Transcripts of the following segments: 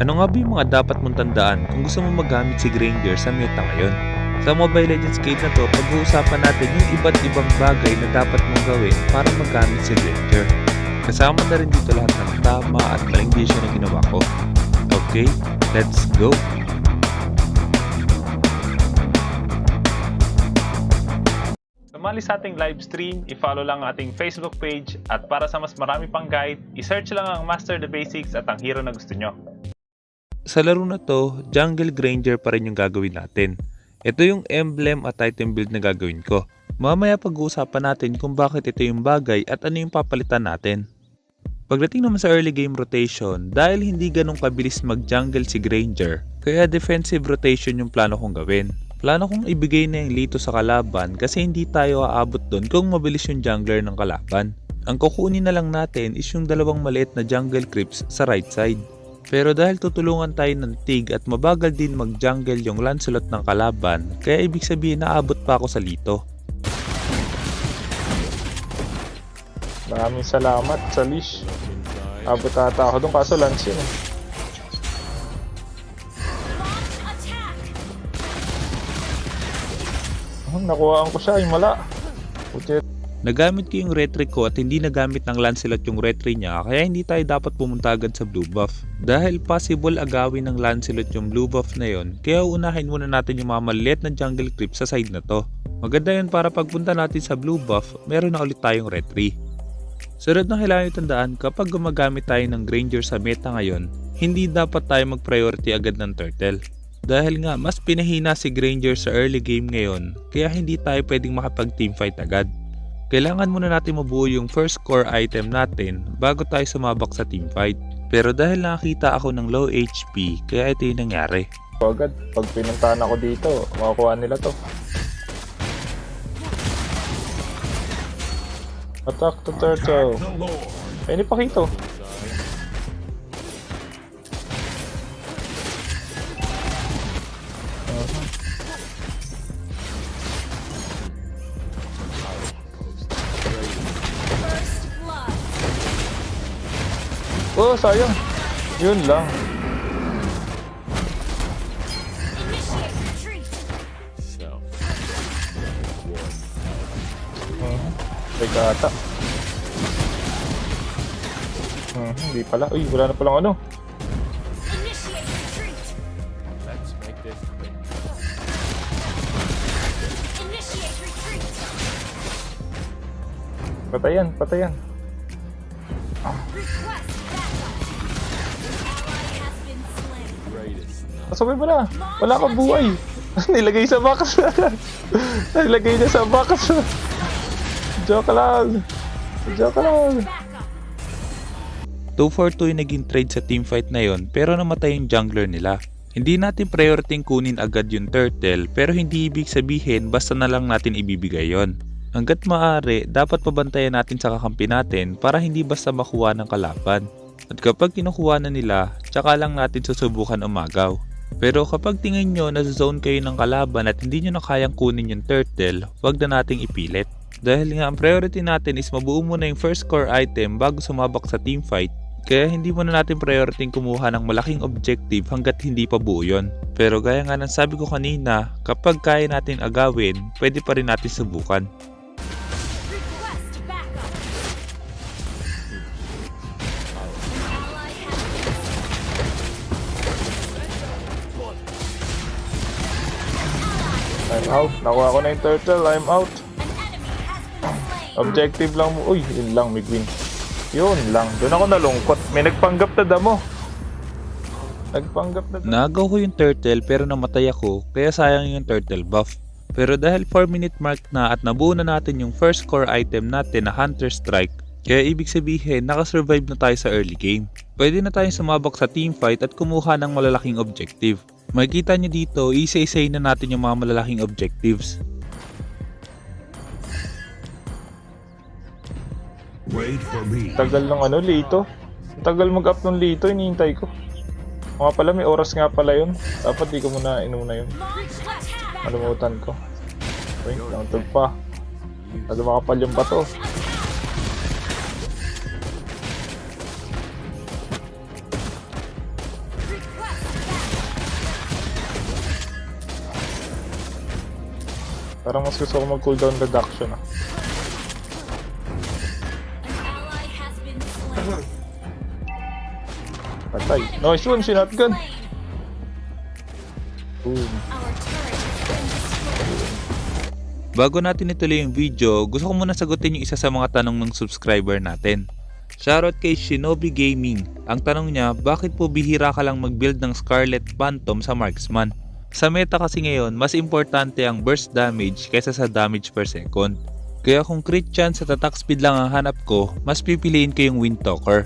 Ano nga ba yung mga dapat mong tandaan kung gusto mo magamit si Granger sa meta ngayon? Sa Mobile Legends Guide na to, pag-uusapan natin yung iba't ibang bagay na dapat mong gawin para magamit si Granger. Kasama na rin dito lahat ng tama at maling desisyon na ginawa ko. Okay, let's go! Sumali sa ating live stream, i-follow lang ang ating Facebook page at para sa mas marami pang guide, i-search lang ang Master the Basics at ang hero na gusto nyo. Sa laro na to, Jungle Granger pa rin yung gagawin natin. Ito yung emblem at item build na gagawin ko. Mamaya pag-uusapan natin kung bakit ito yung bagay at ano yung papalitan natin. Pagdating naman sa early game rotation, dahil hindi ganong kabilis mag-jungle si Granger, kaya defensive rotation yung plano kong gawin. Plano kong ibigay na yung Lito sa kalaban kasi hindi tayo aabot doon kung mabilis yung jungler ng kalaban. Ang kukunin na lang natin is yung dalawang maliit na jungle creeps sa right side. Pero dahil tutulungan tayo ng Tig at mabagal din mag-jungle yung Lancelot ng kalaban, kaya ibig sabihin naabot pa ako sa Lito. Maraming salamat sa leash. Abot ata ako doon kaso lance yun eh. Nakuhaan ko siya, yung mala. Puti. Nagamit ko yung retry ko at hindi nagamit ng Lancelot yung retry niya kaya hindi tayo dapat pumunta agad sa blue buff. Dahil possible agawin ng Lancelot yung blue buff na yon, kaya unahin muna natin yung mga maliit na jungle creep sa side na to. Maganda yun para pagpunta natin sa blue buff, meron na ulit tayong retry. Sunod na kailangan yung tandaan, kapag gumagamit tayo ng Granger sa meta ngayon, hindi dapat tayo mag-priority agad ng turtle. Dahil nga mas pinahina si Granger sa early game ngayon, kaya hindi tayo pwedeng makapag-teamfight agad. Kailangan muna natin mabuo yung first core item natin bago tayo sumabak sa teamfight. Pero dahil nakakita ako ng low HP, kaya ito yung nangyari. Agad, pag pinuntahan ako dito, makakuha nila to. Attack the turtle. Ay, hindi pa kito. Oh, sayang. Yun lang. Teka ata. Hindi pala. Uy, wala na palang ano. Patayan, patayan. Sabay mo na. Wala kang buhay. Nilagay sa box. Nilagay niya sa box. Joke lang. Joke lang. 2-4-2 yung naging trade sa teamfight na yon, pero namatay yung jungler nila. Hindi natin priority kunin agad yung turtle, pero hindi ibig sabihin basta na lang natin ibibigay yon. Hanggat maaari, dapat pabantayan natin sa kakampi natin para hindi basta makuha ng kalaban. At kapag kinukuha na nila, tsaka lang natin susubukan umagaw. Pero kapag tingin nyo na zone kayo ng kalaban at hindi nyo na kayang kunin yung turtle, wag na nating ipilit. Dahil nga ang priority natin is mabuo muna yung first core item bago sumabak sa teamfight, kaya hindi muna natin priority kumuha ng malaking objective hanggat hindi pa buo yun. Pero gaya nga ng sabi ko kanina, kapag kaya natin agawin, pwede pa rin natin subukan. I'm out. Nakuha ko na yung turtle. I'm out. Objective lang mo. Uy, yun lang, Migwin. Yun lang. Doon ako nalungkot. May nagpanggap na damo. Nagpanggap na damo. Nagaw ko yung turtle pero namatay ako, kaya sayang yung turtle buff. Pero dahil 4-minute mark na at nabuo na natin yung first core item natin na Hunter Strike, kaya ibig sabihin nakasurvive na tayo sa early game. Pwede na tayong sumabak sa teamfight at kumuha ng malalaking objective. Makikita nyo dito, isa-isay na natin yung mga malalaking objectives. Tagal ng ano, Lito. Tagal mag-up ng Lito, hinihintay ko. Mga pala, may oras nga pala yun. Dapat di ko muna inuna yun. Nalimutan ko. Uy, nauntog pa. Lalo makapal yung bato. Parang mas gusto ko mag cooldown reduction ah. Patay. Nice one, sinatgan. Boom. Bago natin ituloy yung video, gusto ko muna sagutin yung isa sa mga tanong ng subscriber natin. Shoutout kay Shinobi Gaming. Ang tanong niya, bakit po bihira ka lang mag-build ng Scarlet Phantom sa Marksman? Sa meta kasi ngayon, mas importante ang burst damage kaysa sa damage per second. Kaya kung crit chance at attack speed lang ang hanap ko, mas pipiliin ko yung Windtalker.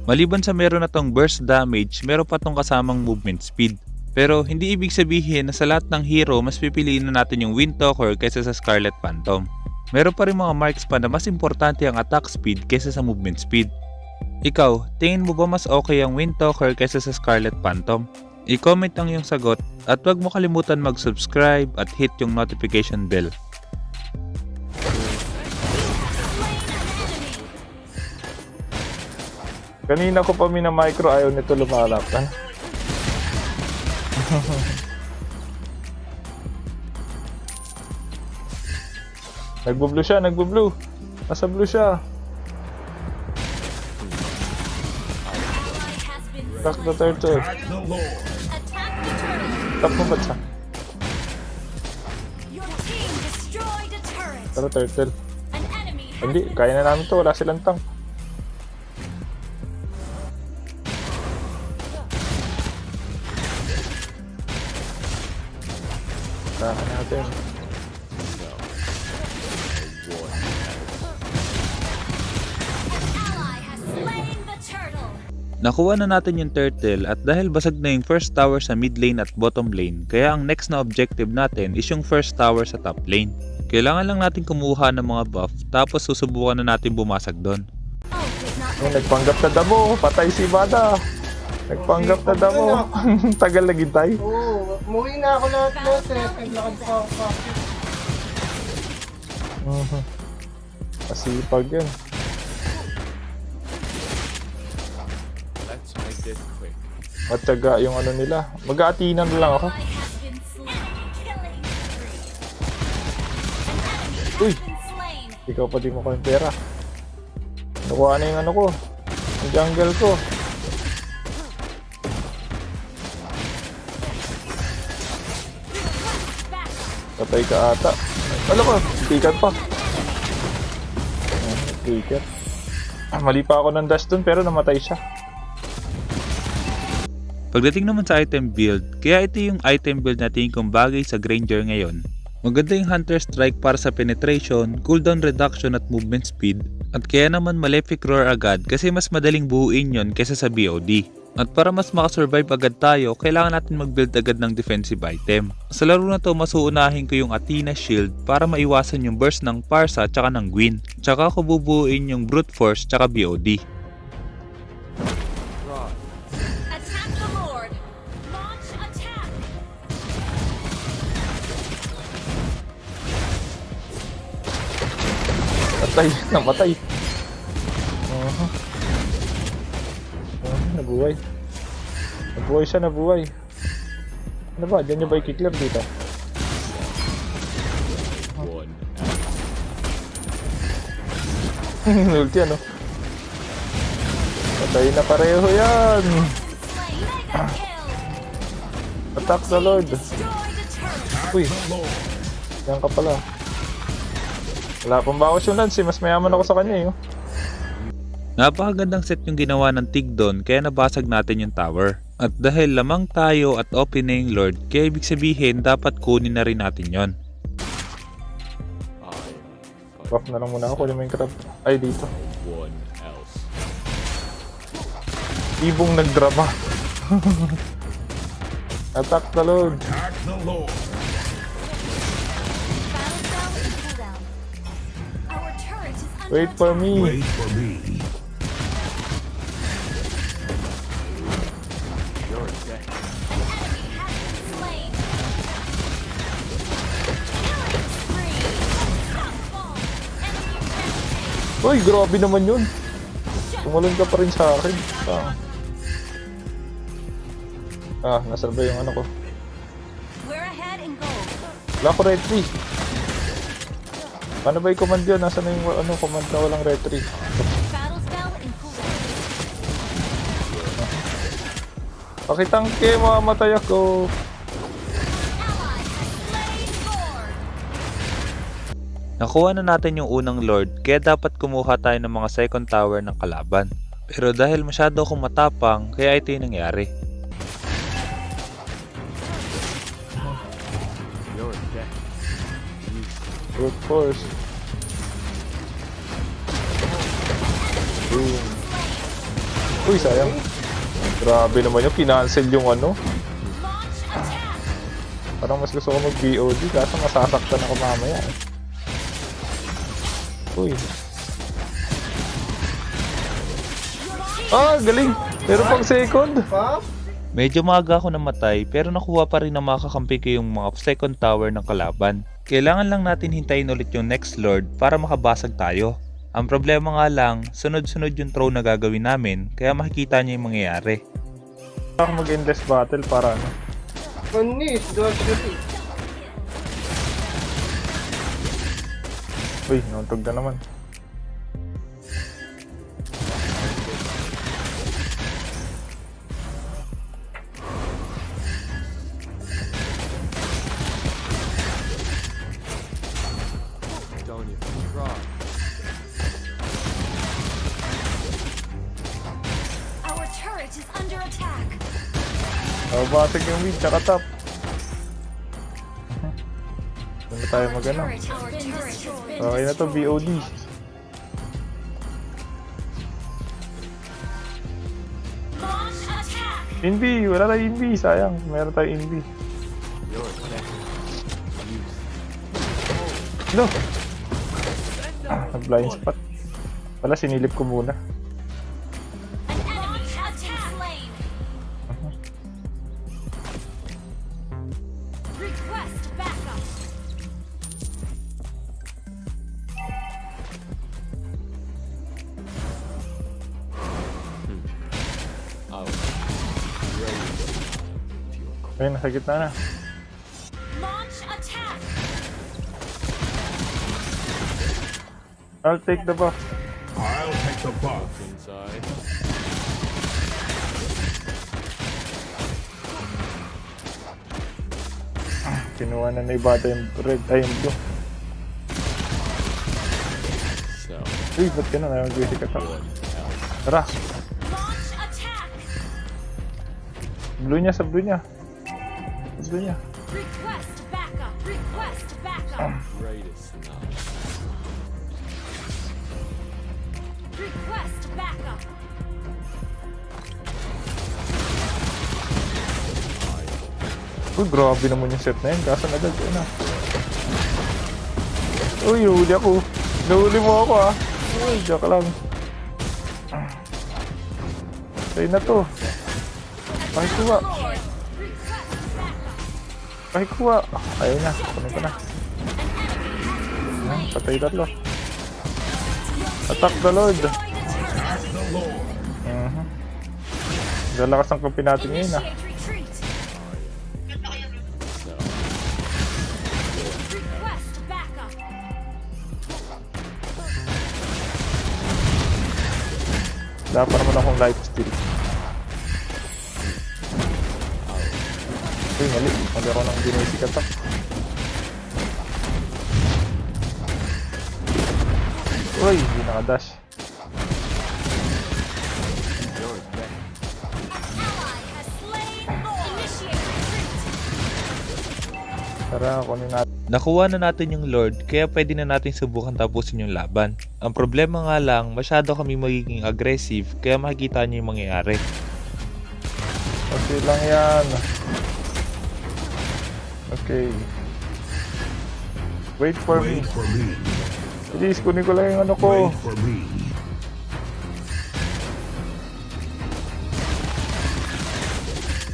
Maliban sa meron na tong burst damage, meron pa tong kasamang movement speed. Pero hindi ibig sabihin na sa lahat ng hero, mas pipiliin na natin yung Windtalker kaysa sa Scarlet Phantom. Meron pa rin mga marksman na mas importante ang attack speed kaysa sa movement speed. Ikaw, tingin mo ba mas okay ang Windtalker kaysa sa Scarlet Phantom? I-comment ang iyong sagot at huwag mo kalimutan mag-subscribe at hit yung notification bell. Kanina ko pa mina-micro, ayaw nito lumalap. Nagbo-blue siya, nagbo-blue. Nasa blue siya. Attack the turtle. Tap mo ba't siya? Tara turtle. Hindi, kaya na namin to. Wala silang tank. Kaya natin. Nakuha na natin yung turtle at dahil basag na yung first tower sa mid lane at bottom lane, kaya ang next na objective natin is yung first tower sa top lane. Kailangan lang natin kumuha ng mga buff tapos susubukan na natin bumasag doon. Nagpanggap na damo, patay si Bada. Nagpanggap na damo. Tagal na gintay. Oo, umuwi na ako lahat eh. Naglakad pa ako pa. Masipag yun. Matyaga yung ano nila. Mag-aatinan na lang ako. Uy! Ikaw pa di mo ko yung pera. Nakuha na yung ano ko. Yung jungle ko. Patay ka ata. Ano ko? Tikat pa. Tikat. Mali pa ako ng dash dun pero namatay siya. Pagdating naman sa item build, kaya ito yung item build na tingin kong bagay sa Granger ngayon. Maganda yung Hunter Strike para sa penetration, cooldown reduction at movement speed, at kaya naman Malefic Roar agad kasi mas madaling buuin yon kaysa sa BOD. At para mas makasurvive agad tayo, kailangan natin mag-build agad ng defensive item. Sa laro na to, mas uunahin ko yung Athena Shield para maiwasan yung burst ng Parsa tsaka ng Gwyn. Tsaka ko bubuuin yung Brute Force tsaka BOD. Patay, namatay. Nabuhay. Nabuhay siya, nabuhay. Ano ba? Diyan niya ba i-clear dito? Ulti ano? Patay na pareho yan. Attack the Lord. Uy. Yan ka pala. Wala pang bawas yung Lance, mas mayaman ako sa kanya eh. Napakagandang set yung ginawa ng Tigdon kaya nabasag natin yung tower. At dahil lamang tayo at open na yung Lord, kaya ibig sabihin dapat kunin na rin natin yon. Buff na lang muna ako, kunin mo yung crab. Ay, dito. Ibong nagdrama. Attack the Lord. Wait for me. Uy, grabe naman yun. Tumalon ka pa rin sa akin. Nasalba yung ano ko. Wala ko red tree. Paano ba i-command yun? Nasaan na yung ano, command na walang retry? Battle spell in cooldown. Pakitangke, mamamatay ako. Ally has slain Lord. Nakuha na natin yung unang Lord, kaya dapat kumuha tayo ng mga second tower ng kalaban. Pero dahil masyado akong matapang, kaya ito yung nangyari. Brute force. Boom. Uy, sayang. Grabe naman yung kinancel yung ano. Launch attack. Parang mas gusto ko mag-BOD kaso masasaktan ako mamaya eh. Uy. Ah, galing! Pero pang second! Pa? Medyo maaga ako namatay pero nakuha pa rin na makakampi ko yung mga second tower ng kalaban. Kailangan lang natin hintayin ulit yung next Lord para makabasag tayo. Ang problema nga lang, sunod-sunod yung throw na gagawin namin kaya makikita niyo yung mangyayari. Ako mag-endless battle para ano. Manis, actually. Uy, nauntog na naman. Our turret is under attack. Basag yung mid, tsaka top. Ano tayo mag-ano? Our turret has been Okay na to, BOD. launch attack. Invi, wala na Invi, sayang. Meron tayo Invi. No! Nag-blind spot. Wala, sinilip ko muna. An enemy has been slain. Request backup. Ayun, nasa gitna na. Launch attack. I'll take the buff. I'll take the buff. Kinuha na na ibada yung red, ay yung blue. Uy, ba't ka na? Nag-wisi ka to. Tara, Launch attack. blue niya, sa blue niya. Sa blue niya. Request backup. Request backup. Request backup. Uy, grabe naman yung set na yun. Kaso agad yun na. Uy, huli ako. Nahuli mo ako ah. Uy, joke lang. Sa'yo na to. Pakikuha. Lord. Request backup. Pakikuha. Ayun na, kunin ko na. Ayan, patay tatlo. Attack the Lord. The Lord. Lalakas ang kampi natin ngayon ah. Initiate retreat. Request backup. Wala pa naman akong life steal. Uy, mali. Mali ako ng basic attack. Uy, hindi nakadash. Ally has slain Lord. Initiate retreat. Tara, kunin natin. Nakuha na natin yung Lord, kaya pwede na natin subukan tapusin yung laban. Ang problema nga lang, masyado kami magiging aggressive, kaya makikita niyo yung mangyayari. Okay lang yan. Okay. Wait for me. Wait for me. Please, kunin ko lang yung ano ko. Wait for me.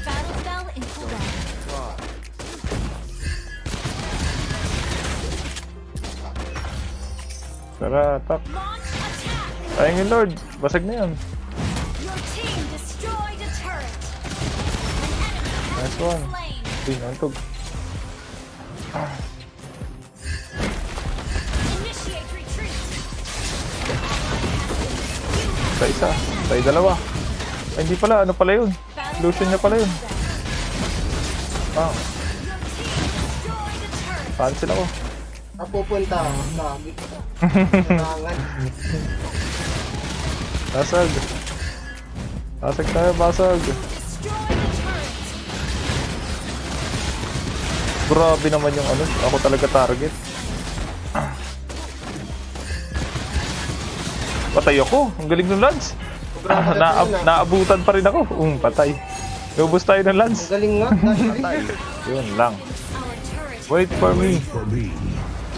Battle spell in cooldown. Tara, attack. Launch attack. Ayun yung Lord. Basag na yan. Your team destroyed a turret. An enemy Nice has been one. slain. Uy, nantog. Initiate Isa. Tayo dalawa. Ay, hindi pala. Ano pala yun? Illusion niya pala yun. Ah, cancel ako. Napupunta ako. Lagi. Kailangan. Basag. Basag tayo, basag. Grabe naman yung ano. Ako talaga target. Patay ako. Ang galing ng Lance. Naabutan pa rin ako. Patay. Lubos tayo ng Lance. Ang galing nga. Patay. Yun lang. Wait for me. For me.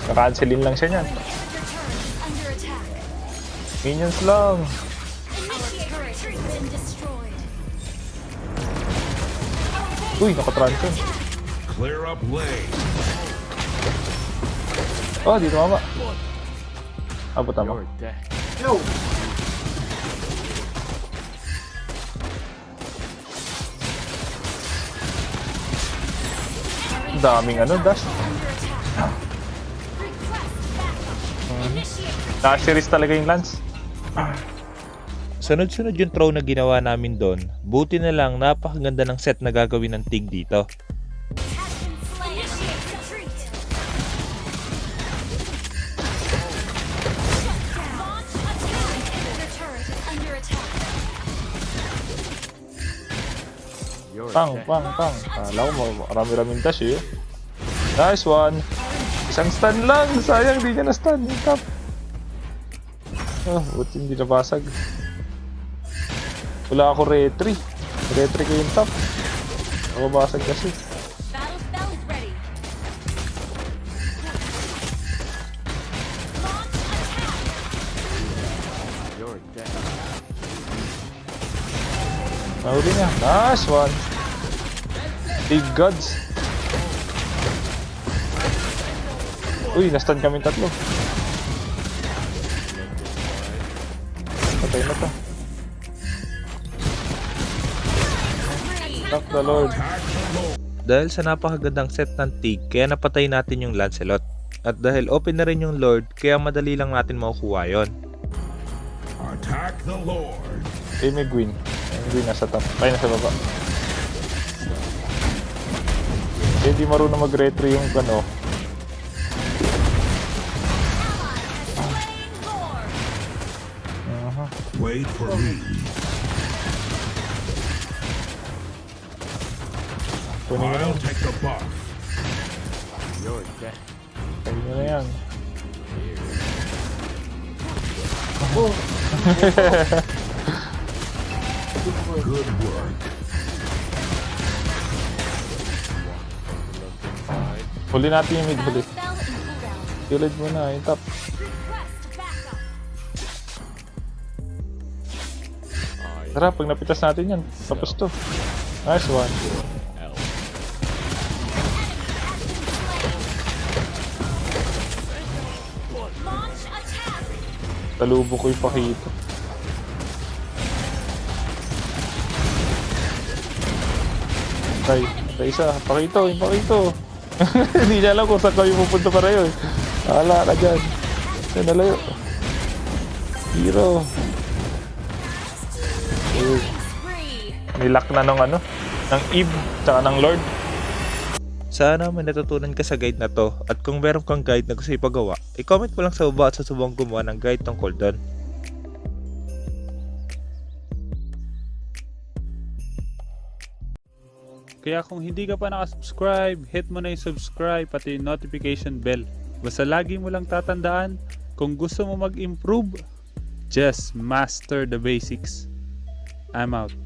Kakancelin lang siya niyan. Under attack. Minions lang. Initiate turret has been destroyed. Uy, nakatransyon. Clear up lane. Oh, dito mama. Abot tama. Yo! Ang daming ano, dash. Under attack. Request backup. Initiate. Dash series talaga yung Lance. Sunod-sunod yung throw na ginawa namin doon. Buti na lang napakaganda ng set na gagawin ng Tig dito. Has been slain. Initiate retreat. Launch attack. Your turret is under attack. Pang. Kala ko marami-raming dash eh. Nice one. Isang stun lang. Sayang, di niya na-stun. Top. Oh, buti hindi nabasag. Wala ako retry. Retry ko yung top. Ako basag kasi. Battle spell is ready. Launch attack. Nahuli niya. Nice one. Big gods. Uy, na-stun kami tatlo. Patay na to. Thank the Lord. Dahil sa napakagandang set ng Tig, kaya napatay natin yung Lancelot. At dahil open na rin yung Lord, kaya madali lang natin makukuha yon. Attack the Lord. Eh, may Gwyn. May Gwyn nasa top. Ay, nasa baba. Eh, di marunong mag-retry yung ano. Wait for me. Kunin mo na I'll yan. take the buff. Kunin mo na yan. Good work. Huli natin yung mid. Huli. Battle spell in cooldown. Kilid mo na yung top. Request backup. Tara, pag napitas natin yan, tapos to. Nice one. Launch attack. Talubo ko yung pakito. Tay, isa. Pakito, yung pakito. Hindi niya alam kung saan kayo pupunta para yun. Wala ka dyan. Yan nalayo. Hero. Spree. Nilock na ng ano, ng Eve, tsaka ng Lord. Sana may natutunan ka sa guide na to, at kung meron kang guide na gusto ipagawa, i-comment mo lang sa baba at susubong gumawa ng guide tungkol doon. Kaya kung hindi ka pa nakasubscribe, hit mo na yung subscribe pati yung notification bell. Basta lagi mo lang tatandaan, kung gusto mo mag-improve, just master the basics. I'm out.